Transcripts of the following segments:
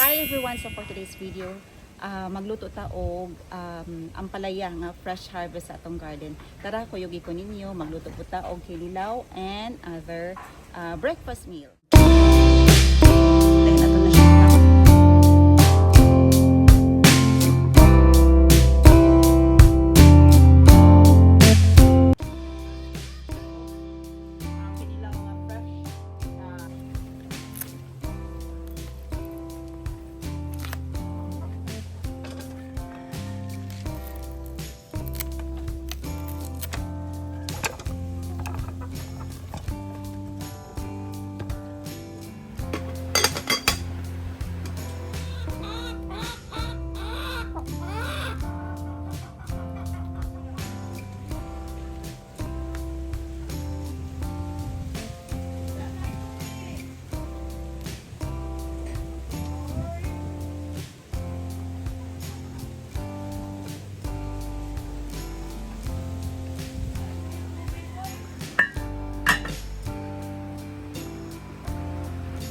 Hi everyone! So for today's video, magluto ta og ampalaya nga fresh harvest sa atong garden. Tara, kuyugi ko ninyo, magluto po ta og kinilaw and other breakfast meal. Then ato na siya. Kinilaw nga fresh.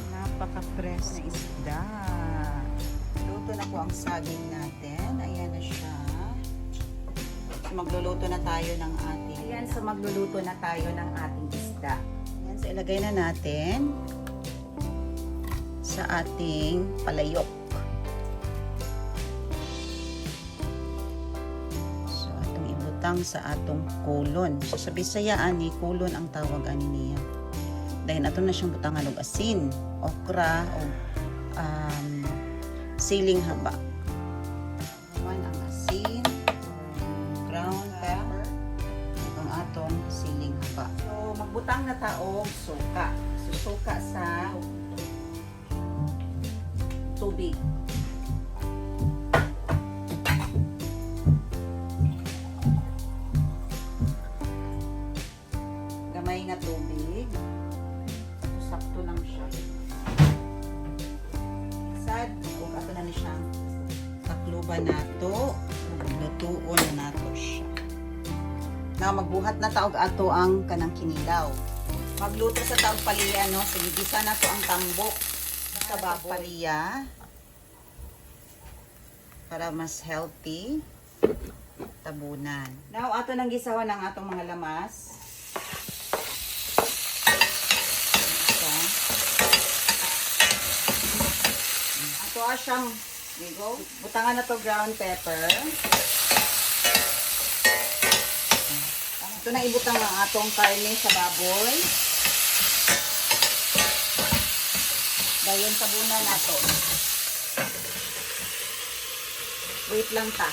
Napaka-fresh na isda. Luto na po ang saging natin. Ayan na siya. So, magluluto na tayo ng ating isda. Ayan, so ilagay na natin sa ating palayok. So, atong ibutang sa atong kulon. So, sa Bisayaan ni kulon ang tawag ani niya. Dahil ato na siyang butangan og asin, okra, o siling haba. Naman ang asin, ground pepper, ang atong siling haba. So, magbutang na ta og suka. So, suka sa tubig. Gamay nga tubig. Sakto lang siya. Sad, kung ato na ni siyang takluban nato, lutuon na nato siya. Now, magbuhat na taog ato ang kanang kinilaw. Magluto sa taog paliya, no? Sige, gisa na to ang tambok sa baboy. Paliya. Para mas healthy. Tabunan. Now, ato nang gisawan ng atong mga lamas. Ato siyang butangan na to ground pepper. Ito na ibutang ang atong karne sa baboy. Dayon tabunan nato. Wait lang ta.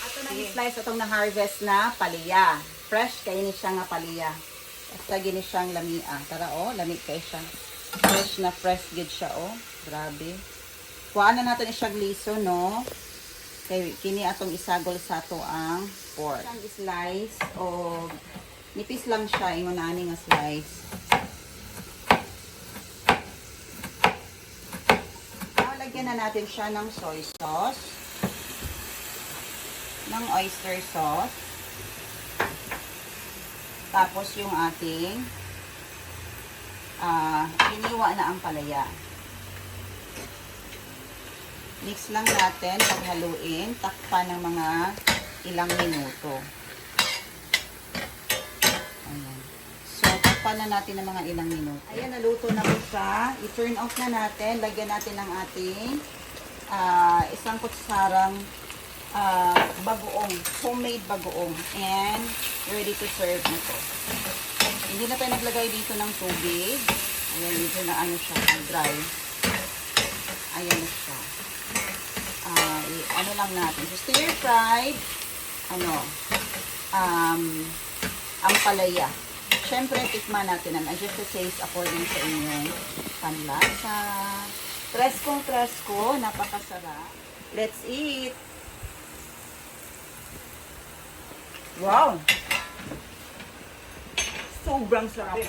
Ato na i-slice atong na-harvest na paliya. Fresh kayo ni siya nga paliya. Basta gini siyang lamia. Tara lamig kayo siya. Fresh good siya Grabe. Kuhaan na natin siyang liso, no? Kaya kini atong isagol sa ato ang pork. Siyang slice o nipis lang siya. Ingon na ani nga slice. Now, lagyan na natin siya ng soy sauce. Ng oyster sauce. Tapos yung ating hiniwa na ang palaya. Mix lang natin, paghaluin, takpan ng mga ilang minuto. Ayan. So, takpan na natin ng mga ilang minuto. Ayan, naluto na po siya. I-turn off na natin. Lagyan natin ng ating isang kutsarang bagoong, homemade bagoong, and ready to serve na to. Hindi na tayo naglagay dito ng tubig. Ayan, dito na ano siya, dry. Ayan na siya. Ano lang natin. So, stir fried, ang palaya. Siyempre, tikman natin and adjust the taste according sa inyong panlasa. Preskong-presko, napakasarap. Let's eat! Wow! Sobrang sarap.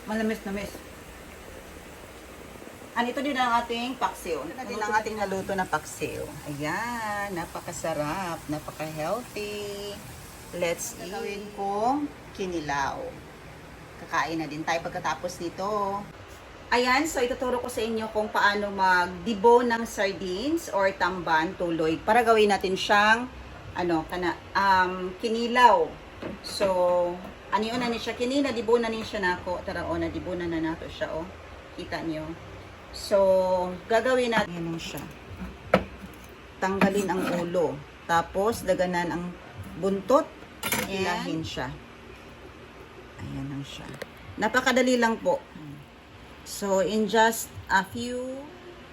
Malamis-namis. Ito din ang ating paksiw. Ito din ang ating naluto na paksiw. Ayan, napakasarap, napaka-healthy. Let's eat. Gawin kong kinilaw. kakain na din tayo pagkatapos nito. Ayan, so ituturo ko sa inyo kung paano mag-debone ng sardines or tamban tuloy para gawin natin siyang kinilaw. So, ano yun na siya, debone na siya nako. Tara, na-debone na nato siya, Kita nyo. So, gagawin natin yan siya. Tanggalin ang ulo. Tapos, daganan ang buntot. Ilahin siya. Ayan lang siya. Napakadali lang po. So, in just a few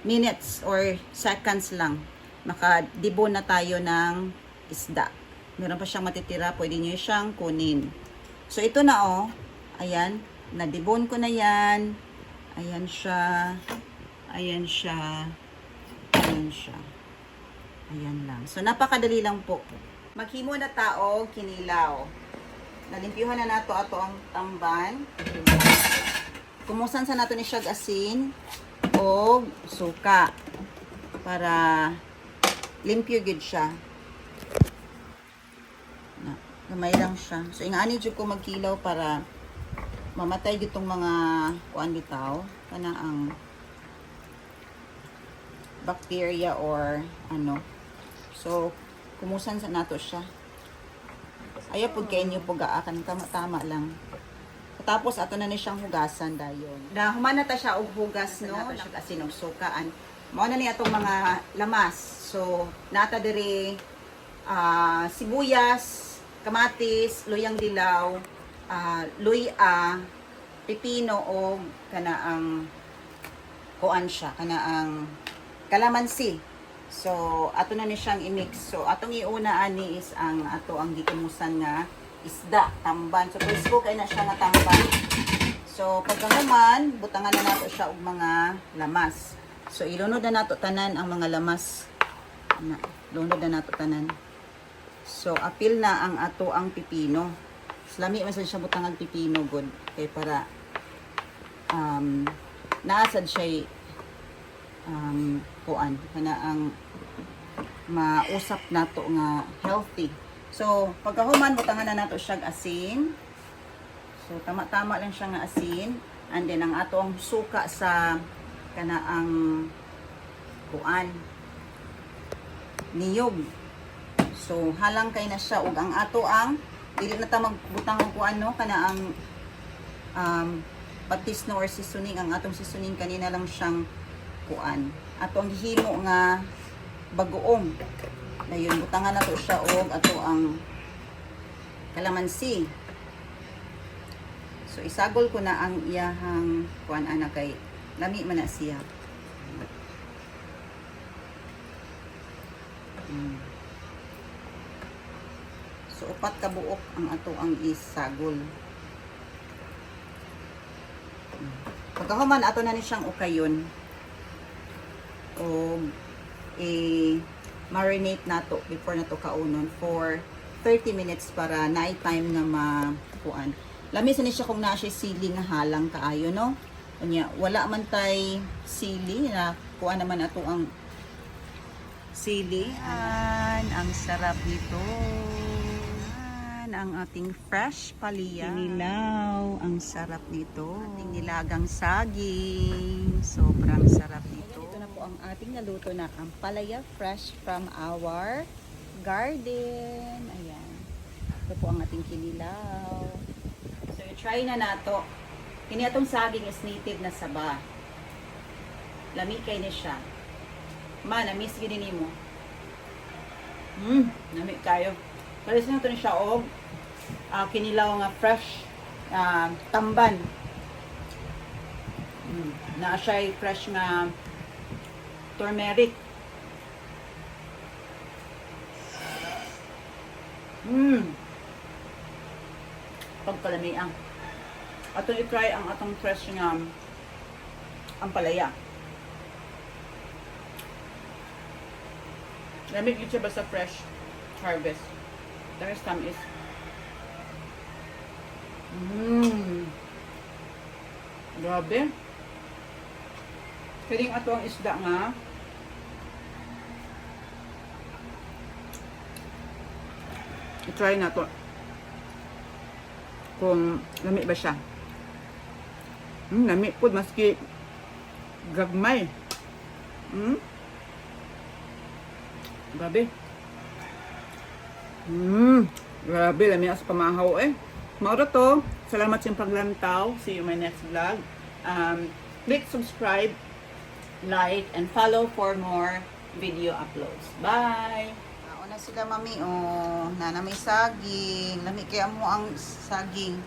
minutes or seconds lang, makadibon na tayo ng isda. Meron pa siyang matitira, pwede nyo siyang kunin. So, ito na ayan, nadibon ko na yan. Ayan siya. Ayan siya. Ayan siya. Ayan lang. So, napakadali lang po. Maghimo na tao, kinilaw. Nalimpyuhan na nato ato ang tamban. Kumusan sa nato ni siyag asin o suka para limpyo gid siya. Gamay lang siya. So, ingani jud ko magkilaw para mamatay gitong mga kuan bitaw kana ang bacteria or So, kumusan sa nato siya. Ayaw pud kay inyo pugaakan, tama-tama lang. Tapos ato na ni siyang hugasan dayon. Na human na ta siya og hugas no, siya kasi og sukaan. Mao na ni atong mga lamas. So, nata diri sibuyas, kamatis, luyang dilaw, luya, pipino o kanaang kuan siya, kanaang kalamansi. So, ato na ni siyang i-mix. So, atong iuna ani is ang gikumusan nga isda, tamban. So, first ko kay na siya nga tamban. So, pagkahuman, butangan na nato siya og mga lamas. So, ilunod na nato tanan ang mga lamas. Lunod na nato tanan. So, apil na ang ato ang pipino. Lami man siya butangan pipino good. Kay para naasad siya kuan kana ang mausap nato nga healthy. So, pagkahuman butangan na nato siya asin. So, tama-tama lang siya nga asin. And then ang ato ang suka sa kana ang kuan niyog. So, halang kay na siya ug ang ato ang dili na ta magbutang og kuan no kana ang patis no or seasoning. Ang atong seasoning kanina lang siyang kuan. Ato ang himo nga bagoong. Dayon butangan nato siya og ato ang kalamansi. So isagol ko na ang iyahang kuan ana kay lami man na siya. So upat ka buok ang ato ang isagol. Pagkahuman ato na ni siyang ukayon. O marinate nato before nato kaunon for 30 minutes para na time nga makuan. Lamis ni siya kung na siya sili nga halang kaayo no. Unya wala man tay sili na kuan naman ato ang sili. Ang sarap nito. Ang ating fresh palaya. Kinilaw. Ang sarap nito. Ating nilagang saging. Sobrang sarap nito. Ito na po ang ating naluto na ang palaya fresh from our garden. Ayan. Ito po ang ating kinilaw. So, try na nato. Kini atong saging is native na Sabah. Lami kay ni siya. Na-miss gini mo. Lami kayo. Pares na ito ni siya og kinilaw nga fresh tamban. Na siya fresh nga turmeric. Pagkalamiang. Ato i-try ang atong fresh nga ang palaya. Lamig yun siya basta fresh harvest. The rest time is grabe. Kaling ato ang isda nga i-try na to kung lamig ba siya. Lami po, maski gagmay. Grabe. Grabe, lami as pamahaw eh. Mauro to. Salamat sa paglantaw. See you in my next vlog. Click subscribe, like, and follow for more video uploads. Bye! Una sila mami, oh, na may saging. Lami kaya mo ang saging.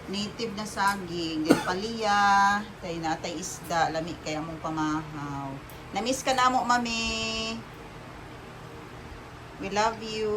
Native na saging. Then paliya. Tay natay isda. Lami kaya mo pamahaw. Namiss ka na mo mami. We love you.